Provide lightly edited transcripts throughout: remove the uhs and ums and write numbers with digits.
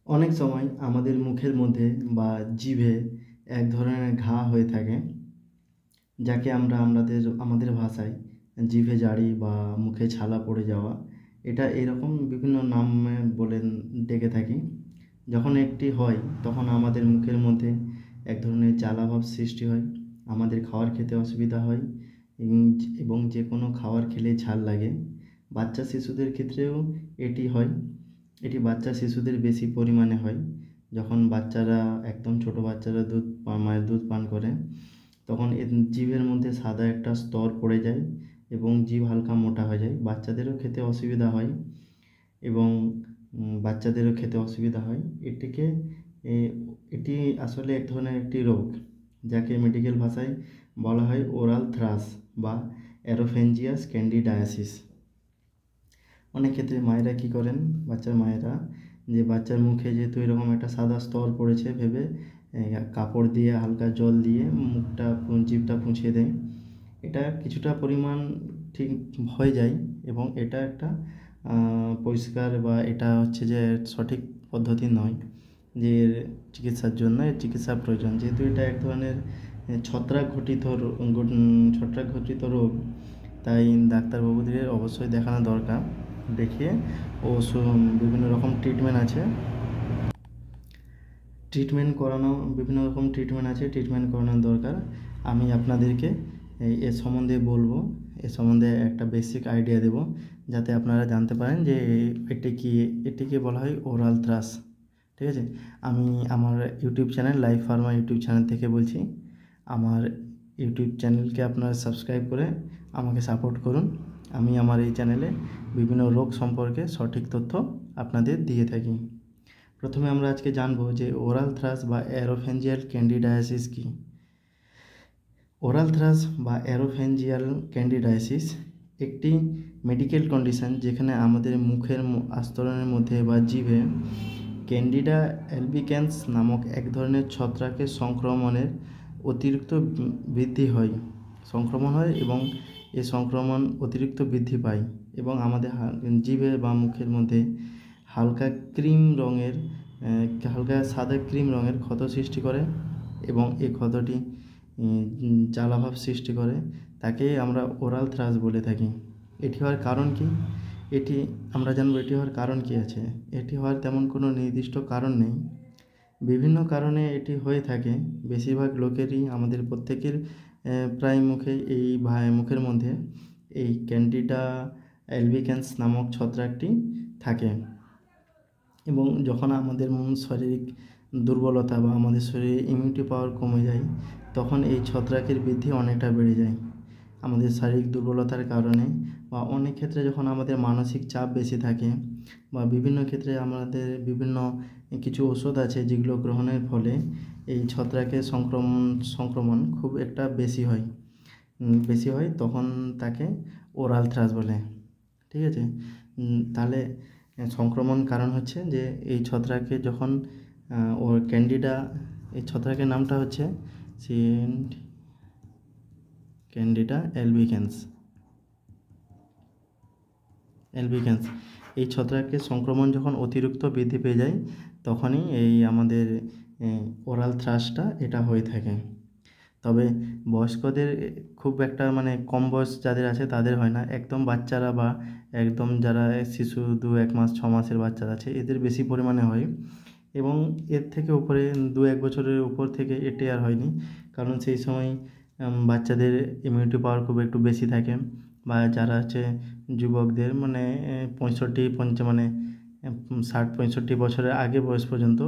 অনেক সময় আমাদের মুখের মধ্যে বা জিভে এক ধরনের ঘা হয়ে থাকে, যাকে আমরা আমাদের ভাষায় জিভে জারি বা মুখে ছালা পড়ে যাওয়া, এটা এরকম বিভিন্ন নামে বলে ডেকে থাকি। যখন একটি হয় তখন আমাদের মুখের মধ্যে এক ধরনের জ্বালাভাব সৃষ্টি হয়, আমাদের খাবার খেতে অসুবিধা হয় এবং যে কোনো খাবার খেলে ঝাল লাগে। বাচ্চা শিশুদের ক্ষেত্রেও এটি হয়। এটি বাচ্চা শিশুদের বেশি পরিমাণে হয়। যখন বাচ্চারা একদম ছোটো বাচ্চারা মায়ের দুধ পান করে, তখন জিভের মধ্যে সাদা একটা স্তর পড়ে যায় এবং জিভ হালকা মোটা হয়ে যায়। বাচ্চাদেরও খেতে অসুবিধা হয় এবং বাচ্চাদেরও খেতে অসুবিধা হয়। এটি আসলে এক ধরনের একটি রোগ, যাকে মেডিকেল ভাষায় বলা হয় ওরাল থ্রাশ বা অ্যারোফেঞ্জিয়াস ক্যান্ডিডায়াসিস। অনেক ক্ষেত্রে মায়েরা কী করেন, বাচ্চার মায়েরা, যে বাচ্চার মুখে যেহেতু এরকম একটা সাদা স্তর পড়েছে ভেবে কাপড় দিয়ে হালকা জল দিয়ে জিভটা পুঁছিয়ে দেয়। এটা কিছুটা পরিমাণ ঠিক হয়ে যায় এবং এটা একটা পরিষ্কার বা এটা হচ্ছে যে সঠিক পদ্ধতি নয় যে চিকিৎসার জন্য চিকিৎসার প্রয়োজন, যেহেতু এটা এক ধরনের ছত্রাক ঘটিত রোগ। তাই ডাক্তারবাবুদের অবশ্যই দেখানো দরকার। দেখিয়ে বিভিন্ন রকম ট্রিটমেন্ট আছে, ট্রিটমেন্ট করানোর দরকার। আমি আপনাদেরকে এ সম্বন্ধে বলবো, এ সম্বন্ধে একটা বেসিক আইডিয়া দেব, যাতে আপনারা জানতে পারেন যে এটিকে বলা হয় ওরাল থ্রাশ। ঠিক আছে, আমি আমার YouTube channel life Pharma YouTube channel থেকে বলছি। আমার ইউটিউব চ্যানেলকে আপনারা সাবস্ক্রাইব করে আমাকে সাপোর্ট করুন। আমি আমার এই চ্যানেলে বিভিন্ন রোগ সম্পর্কে সঠিক তথ্য আপনাদের দিয়ে থাকি। প্রথমে আমরা আজকে জানব যে ওরাল থ্রাশ বা অ্যারোফেঞ্জিয়াল ক্যান্ডিডায়াসিস কী। ওরাল থ্রাশ বা অ্যারোফেঞ্জিয়াল ক্যান্ডিডায়াসিস একটি মেডিকেল কন্ডিশন যেখানে আমাদের মুখের আস্তরণের মধ্যে বা জিভে ক্যান্ডিডা অ্যালবিক্যান্স নামক এক ধরনের ছত্রাকের সংক্রমণের অতিরিক্ত বৃদ্ধি হয় এবং এই সংক্রমণ অতিরিক্ত বৃদ্ধি পায় এবং আমাদের জিভে বা মুখের মধ্যে হালকা সাদা ক্রিম রঙের ক্ষত সৃষ্টি করে এবং এই ক্ষতটি জ্বালাভাব সৃষ্টি করে। তাকে আমরা ওরাল থ্রাশ বলে থাকি। এটি হওয়ার কারণ কি, আমরা জানবো এটি হওয়ার কারণ কি আছে। এটি হওয়ার তেমন কোনো নির্দিষ্ট কারণ নেই, বিভিন্ন কারণে এটি হয়ে থাকে। বেশিরভাগ লোকেরই, আমাদের প্রত্যেকের প্রায় মুখের মধ্যে এই ক্যান্ডিডা অ্যালবিক্যান্স নামক ছত্রাকটি থাকে এবং যখন আমাদের শারীরিক দুর্বলতা বা আমাদের শরীরে ইমিউনিটি পাওয়ার কমে যায়, তখন এই ছত্রাকের বৃদ্ধি অনেকটা বেড়ে যায় আমাদের শারীরিক দুর্বলতার কারণে। বা অনেক ক্ষেত্রে যখন আমাদের মানসিক চাপ বেশি থাকে বা বিভিন্ন ক্ষেত্রে আমাদের বিভিন্ন কিছু ওষুধ আছে যেগুলো গ্রহণের ফলে এই ছত্রাকের সংক্রমণ খুব একটা বেশি হয়, তখন তাকে ওরাল থ্রাশ বলে। ঠিক আছে, তাহলে সংক্রমণ কারণ হচ্ছে যে এই ছত্রাকে যখন ওর ক্যান্ডিডা, এই ছত্রাকের নামটা হচ্ছে ক্যান্ডিডা অ্যালবিক্যান্স। এই ছত্রাকের সংক্রমণ যখন অতিরিক্ত বৃদ্ধি পেয়ে যায়, তখনই এই আমাদের ওরাল থ্রাশটা এটা হয়ে থাকে। তবে বয়স্কদের খুব একটা কম বয়স যাদের আছে তাদের হয় না, একদম বাচ্চারা বা একদম যারা শিশু 1 মাস 6 মাসের বাচ্চারা আছে এদের বেশি পরিমাণে হয় এবং এর থেকে উপরে 2-1 বছরের উপর থেকে এটি আর হয়নি, কারণ সেই সময় বাচ্চাদের ইমিউনিটি পাওয়ার খুব একটু বেশি থাকে। বা যারা হচ্ছে যুবকদের 60-65 বছরের আগে বয়স পর্যন্ত,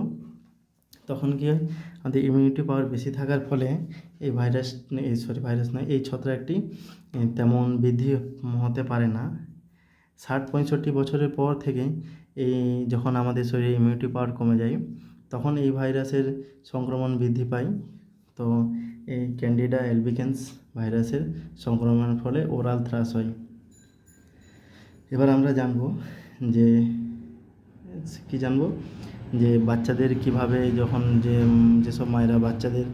তখন কি হয়, আমাদের ইমিউনিটি পাওয়ার বেশি থাকার ফলে এই ছত্রাকটি তেমন বৃদ্ধি হতে পারে না। 60-65 বছরের পর থেকে যখন আমাদের শরীরে ইমিউনিটি পাওয়ার কমে যায়, তখন এই ভাইরাসের সংক্রমণ বৃদ্ধি পায়। তো এই ক্যান্ডিডা অ্যালবিক্যান্স ভাইরাসের সংক্রমণের ফলে ওরাল থ্রাশ হয়। এবার আমরা জানবো যে বাচ্চাদের কিভাবে, যখন যেসব মায়েরা বাচ্চাদের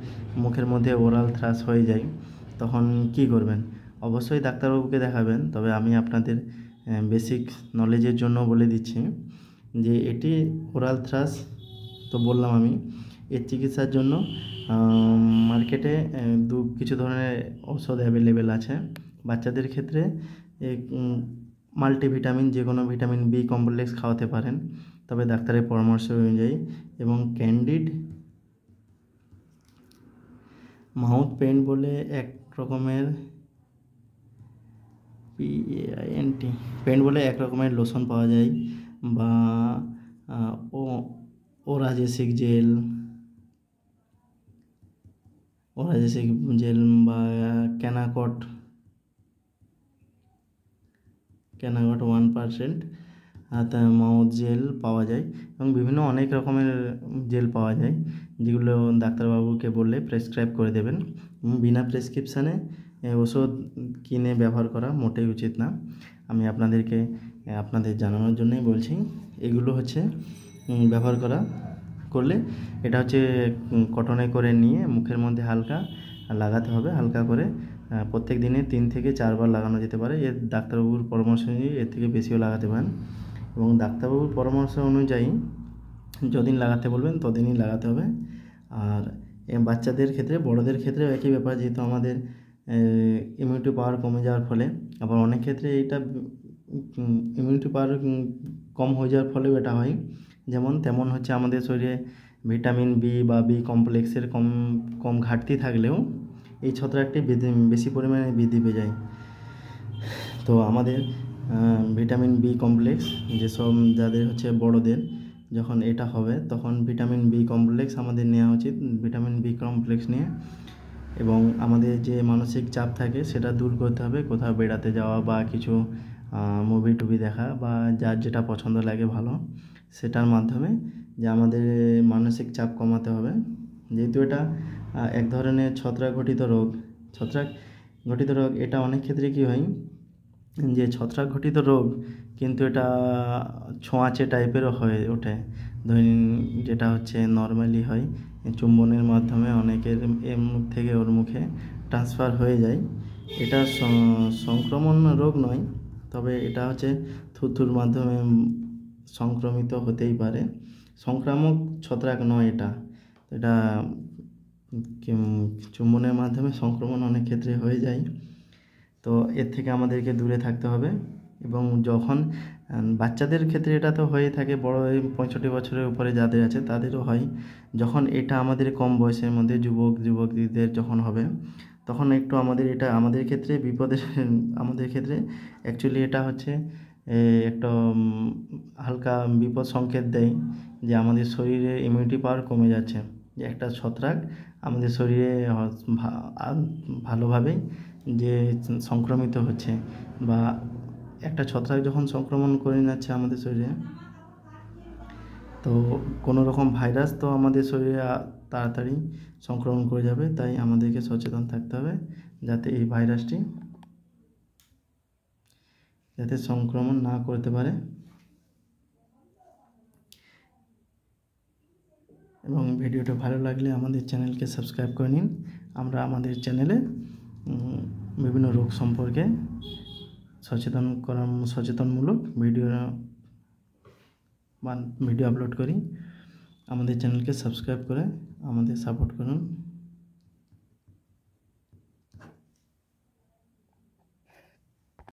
মুখের মধ্যে ওরাল থ্রাশ হয়ে যায় তখন কি করবেন। অবশ্যই ডাক্তারবাবুকে দেখাবেন। তবে আমি আপনাদের বেসিক নলেজের জন্য বলে দিচ্ছি যে এটি ওরাল থ্রাশ তো বললাম আমি এর চিকিৎসার জন্য মার্কেটে কিছু ধরনের ঔষধ অ্যাভেলেবেল আছে। বাচ্চাদের ক্ষেত্রে মাল্টিভিটামিন, যে কোনো ভিটামিন বি কমপ্লেক্স খাওয়াতে পারেন, তবে ডাক্তারের পরামর্শ অনুযায়ী। এবং ক্যান্ডিড মাউথ পেইন বলে এক রকমের পেইন বলে এক রকমের লোশন পাওয়া যায়, বা ওরাজেসিক জেল বা ক্যানাকট 1% মাউথ জেল পাওয়া যায়, এবং বিভিন্ন অনেক রকমের জেল পাওয়া যায়, যেগুলো ডাক্তারবাবুকে বললে প্রেসক্রাইব করে দেবেন। বিনা প্রেসক্রিপশানে ওষুধ কিনে ব্যবহার করা মোটেই উচিত না। আমি আপনাদের জানানোর জন্যই বলছি। এগুলো হচ্ছে ব্যবহার করলে এটা হচ্ছে কটনে করে নিয়ে মুখের মধ্যে হালকা লাগাতে হবে, হালকা করে প্রত্যেক দিনে 3 থেকে 4 বার লাগানো যেতে পারে। এর ডাক্তারবাবুর পরামর্শ অনুযায়ী এর থেকে বেশিও লাগাতে পারেন, এবং ডাক্তারবাবুর পরামর্শ অনুযায়ী যদিন লাগাতে বলবেন তদিনই লাগাতে হবে। আর বাচ্চাদের ক্ষেত্রে, বড়দের ক্ষেত্রেও একই ব্যাপার, যেহেতু আমাদের ইমিউনিটি পাওয়ার কমে যাওয়ার ফলে, আবার অনেক ক্ষেত্রে এইটা ইমিউনিটি পাওয়ার কম হয়ে যাওয়ার ফলেও এটা হয়। তেমন হচ্ছে আমাদের শরীরে ভিটামিন বি বা বি কমপ্লেক্সের কম ঘাটতি থাকলেও এই ছত্রাকটি বেশি পরিমাণে বৃদ্ধি পেয়ে যায়। তো আমাদের ভিটামিন বি কমপ্লেক্স যাদের হচ্ছে বড়দের যখন এটা হবে, তখন ভিটামিন বি কমপ্লেক্স আমাদের নেওয়া উচিত। ভিটামিন বি কমপ্লেক্স নিয়ে, এবং আমাদের যে মানসিক চাপ থাকে সেটা দূর করতে হবে। কোথাও বেড়াতে যাওয়া বা কিছু মুভি দেখা, বা যার যেটা পছন্দ লাগে ভালো, সেটার মাধ্যমে যে আমাদের মানসিক চাপ কমাতে হবে। যেহেতু এটা এক ধরনের ছত্রাক ঘটিত রোগ, এটা অনেক ক্ষেত্রে কী হয় যে ছত্রাক ঘটিত রোগ, কিন্তু এটা ছোঁয়াচে টাইপেরও হয়ে ওঠে। ধরুন যেটা হচ্ছে নর্মালি হয় চুম্বনের মাধ্যমে অনেকের এর মুখ থেকে ওর মুখে ট্রান্সফার হয়ে যায়। এটা সংক্রমণ রোগ নয়, তবে এটা হচ্ছে থুতুর মাধ্যমে সংক্রমিত হতেই পারে। সংক্রামক ছত্রাক নয় এটা চুম্বনের মাধ্যমে সংক্রমণ অনেক ক্ষেত্রে হয়ে যায়। তো এর থেকে আমাদেরকে দূরে থাকতে হবে। এবং যখন বাচ্চাদের ক্ষেত্রে এটা তো হয়ে থাকে, বড় 65 বছরের উপরে যাদের আছে তাদেরও হয়। যখন এটা আমাদের কম বয়সের মধ্যে যুবকদের যখন হবে, তখন একটু আমাদের ক্ষেত্রে আমাদের ক্ষেত্রে অ্যাকচুয়ালি এটা হচ্ছে একটা হালকা বিপদ সংকেত দেয় যে আমাদের শরীরে ইমিউনিটি পাওয়ার কমে যাচ্ছে, যে একটা ছত্রাক আমাদের শরীরে ভালোভাবেই যে সংক্রমিত হচ্ছে, বা একটা ছত্রাক যখন সংক্রমণ করে যাচ্ছে আমাদের শরীরে, তো কোনো রকম ভাইরাস তো আমাদের শরীরে তাড়াতাড়ি সংক্রমণ করে যাবে। তাই আমাদেরকে সচেতন থাকতে হবে যাতে এই ভাইরাসটি যাতে সংক্রমণ না করতে পারে। এবং ভিডিওটা ভালো লাগলে আমাদের চ্যানেলকে সাবস্ক্রাইব করে নিন। আমরা আমাদের চ্যানেলে বিভিন্ন রোগ সম্পর্কে সচেতনমূলক ভিডিও আপলোড করি। আমাদের চ্যানেলকে সাবস্ক্রাইব করে আমাদের সাপোর্ট করুন।